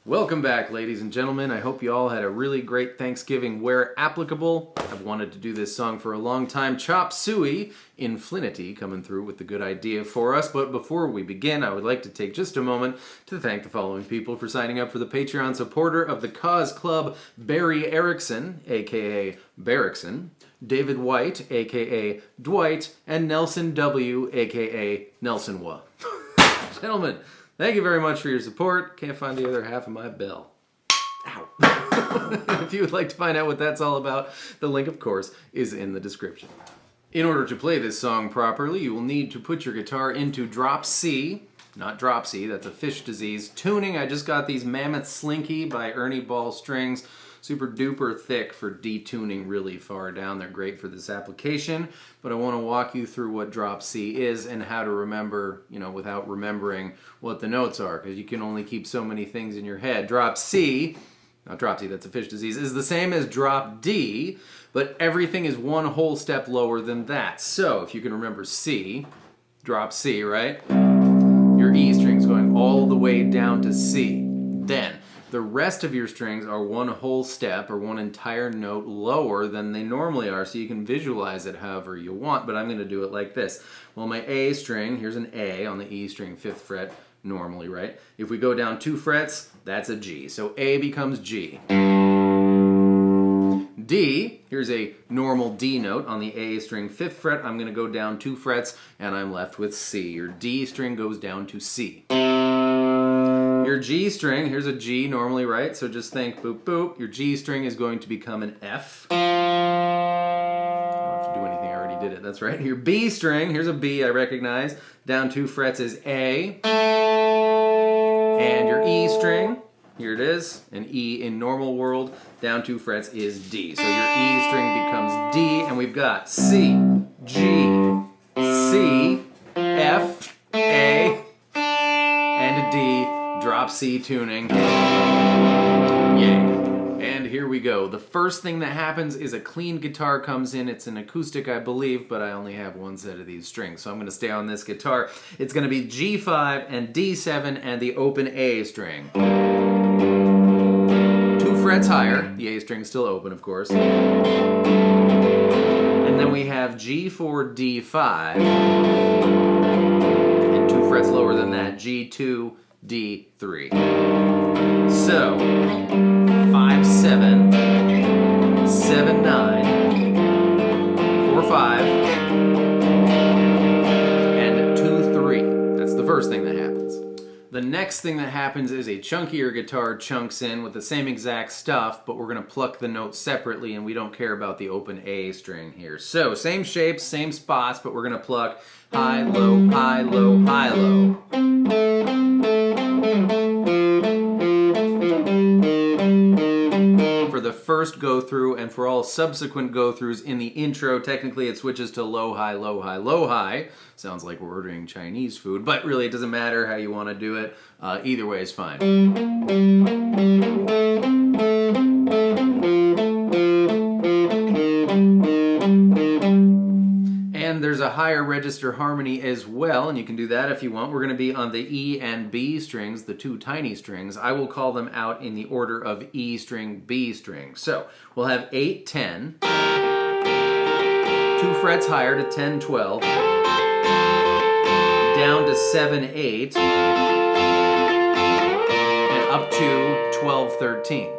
Welcome back, ladies and gentlemen. I hope you all had a really great Thanksgiving where applicable. I've wanted to do this song for a long time. Chop Suey, Infinity, coming through with the good idea for us. But before we begin, I would like to take just a moment to thank the following people for signing up for the Patreon supporter of the Cause Club: Barry Erickson, aka Barrickson, David White, aka Dwight, and Nelson W, aka Nelsonwa. Gentlemen, thank you very much for your support. Can't find the other half of my bell. Ow. If you would like to find out what that's all about, the link, of course, is in the description. In order to play this song properly, you will need to put your guitar into drop C, not dropsy, that's a fish disease. Tuning, I just got these Mammoth Slinky by Ernie Ball strings. Super duper thick for detuning really far down. They're great for this application, but I want to walk you through what drop C is and how to remember, without remembering what the notes are, because you can only keep so many things in your head. Drop C, not dropsy, that's a fish disease, is the same as drop D, but everything is one whole step lower than that. So if you can remember C, drop C, right? Your E string's going all the way down to C. Then the rest of your strings are one whole step or one entire note lower than they normally are, so you can visualize it however you want, but I'm going to do it like this. Well, my A string, here's an A on the E string, 5th fret, normally, right? If we go down 2 frets, that's a G. So A becomes G. D, here's a normal D note on the A string, 5th fret. I'm going to go down 2 frets, and I'm left with C. Your D string goes down to C. Your G string, here's a G normally, right? So just think, boop, boop. Your G string is going to become an F. I don't have to do anything, I already did it, that's right. Your B string, here's a B I recognize. Down 2 frets is A. And your E string, here it is, an E in normal world. Down 2 frets is D. So your E string becomes D, and we've got C, G, C, F, A, and a D. Drop C tuning. Yay. And here we go. The first thing that happens is a clean guitar comes in. It's an acoustic, I believe, but I only have one set of these strings, so I'm going to stay on this guitar. It's going to be G5 and D7 and the open A string. 2 frets higher. The A string's still open, of course. And then we have G4, D5. And 2 frets lower than that, G2, D3. So 5, 7, 7, 9, 4, 5, and 2, 3. That's the first thing that happens. The next thing that happens is a chunkier guitar chunks in with the same exact stuff, but we're going to pluck the notes separately, and we don't care about the open A string here. So same shapes, same spots, but we're going to pluck high, low, high, low, high, low. For the first go through and for all subsequent go throughs in the intro, technically it switches to low, high, low, high, low, high. Sounds like we're ordering Chinese food, but really it doesn't matter how you want to do it. Either way is fine. And there's a higher register harmony as well, and you can do that if you want. We're going to be on the E and B strings, the 2 tiny strings. I will call them out in the order of E string, B string. So we'll have 8, 10, 2 frets higher to 10, 12, down to 7, 8, and up to 12, 13.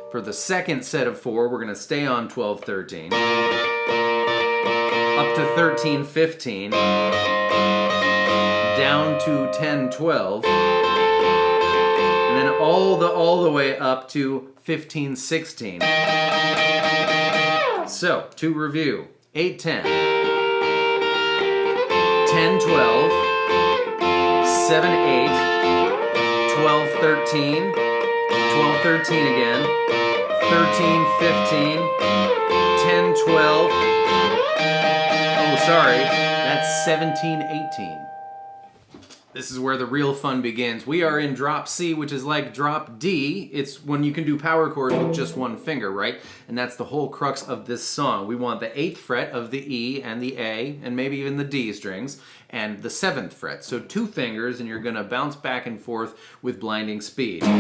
For the second set of 4, we're going to stay on 12, 13. Up to 13, 15, down to 10, 12, and then all the way up to 15, 16. So, to review, 8, 10, 10, 12, 7, 8, 12, 13, 12, 13 again, 13, 15, 10, 12, sorry, that's 17, 18. This is where the real fun begins. We are in drop C, which is like drop D. It's when you can do power chords with just one finger, right? And that's the whole crux of this song. We want the 8th fret of the E and the A, and maybe even the D strings, and the 7th fret. So 2 fingers, and you're gonna bounce back and forth with blinding speed. Much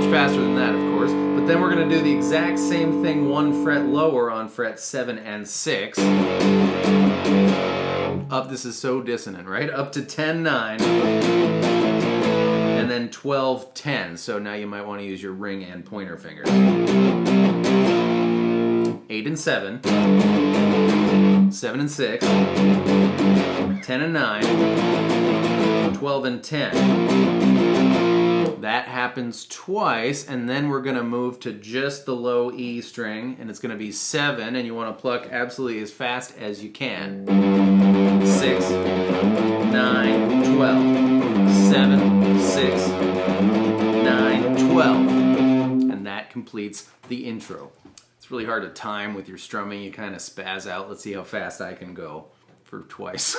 faster than that, of course. But then we're gonna do the exact same thing 1 fret lower on fret 7 and 6. Up, this is so dissonant, right? Up to 10-9, and then 12-10. So now you might want to use your ring and pointer fingers. 8 and 7, 7 and 6, 10 and 9, 12 and 10. That happens twice, and then we're going to move to just the low E string, and it's going to be 7, and you want to pluck absolutely as fast as you can. 6, 9, 12, 7, 6, 9, 12. And that completes the intro. It's really hard to time with your strumming. You kind of spaz out. Let's see how fast I can go for twice.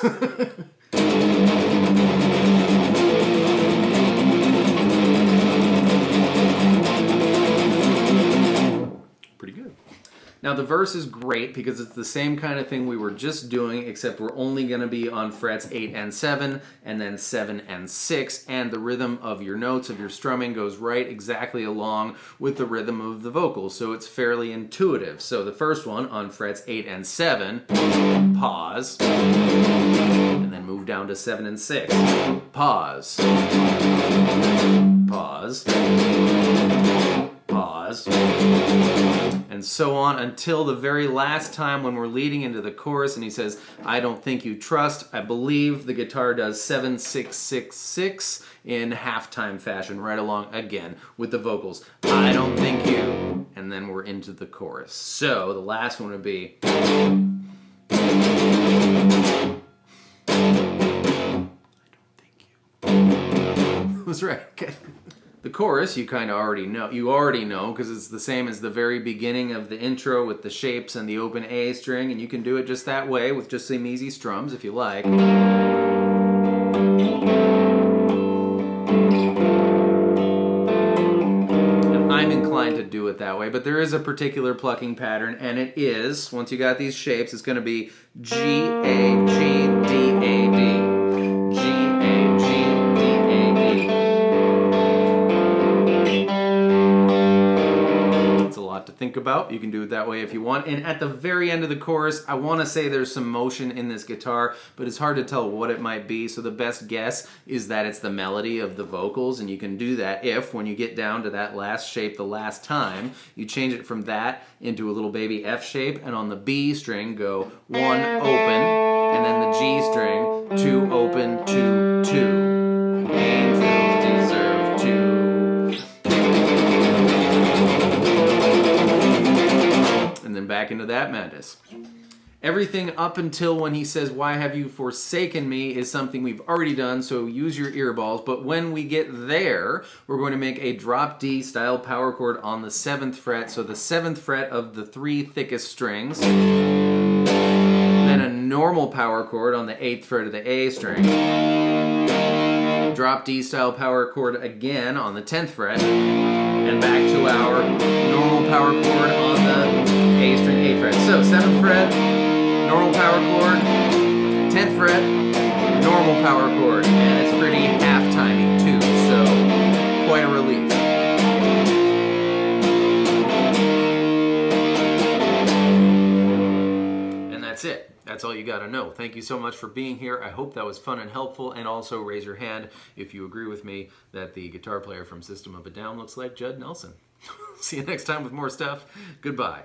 Pretty good. Now the verse is great because it's the same kind of thing we were just doing, except we're only going to be on frets 8 and 7, and then 7 and 6, and the rhythm of your notes, of your strumming, goes right exactly along with the rhythm of the vocals, so it's fairly intuitive. So the first one on frets 8 and 7, pause, and then move down to 7 and 6, pause, pause, pause, and so on until the very last time when we're leading into the chorus and he says, I don't think you trust. I believe the guitar does 7, 6, 6, 6 in halftime fashion right along again with the vocals. I don't think you, and then we're into the chorus. So the last one would be I don't think you. That's right. Okay. The chorus, you kind of already know. You already know because it's the same as the very beginning of the intro with the shapes and the open A string, and you can do it just that way with just some easy strums if you like. And I'm inclined to do it that way, but there is a particular plucking pattern, and it is, once you got these shapes, it's going to be G, A, G, D, A, D. G, A, G, D, A, D. To think about. You can do it that way if you want. And at the very end of the chorus, I want to say there's some motion in this guitar, but it's hard to tell what it might be. So the best guess is that it's the melody of the vocals, and you can do that if, when you get down to that last shape the last time, you change it from that into a little baby F shape, and on the B string go 1 open, and then the G string 2 open, 2, 2. Angels deserve to. And then back into that madness. Everything up until when he says, why have you forsaken me, is something we've already done, so use your earballs. But when we get there, we're going to make a drop D style power chord on the 7th fret, so the 7th fret of the 3 thickest strings. Then a normal power chord on the 8th fret of the A string. Drop D style power chord again on the 10th fret. And back to our normal power chord on the A string 8th fret. So 7th fret, normal power chord, 10th fret, normal power chord, and it's pretty half-timey too, so quite a relief. And that's it. That's all you got to know. Thank you so much for being here. I hope that was fun and helpful, and also raise your hand if you agree with me that the guitar player from System of a Down looks like Judd Nelson. See you next time with more stuff. Goodbye.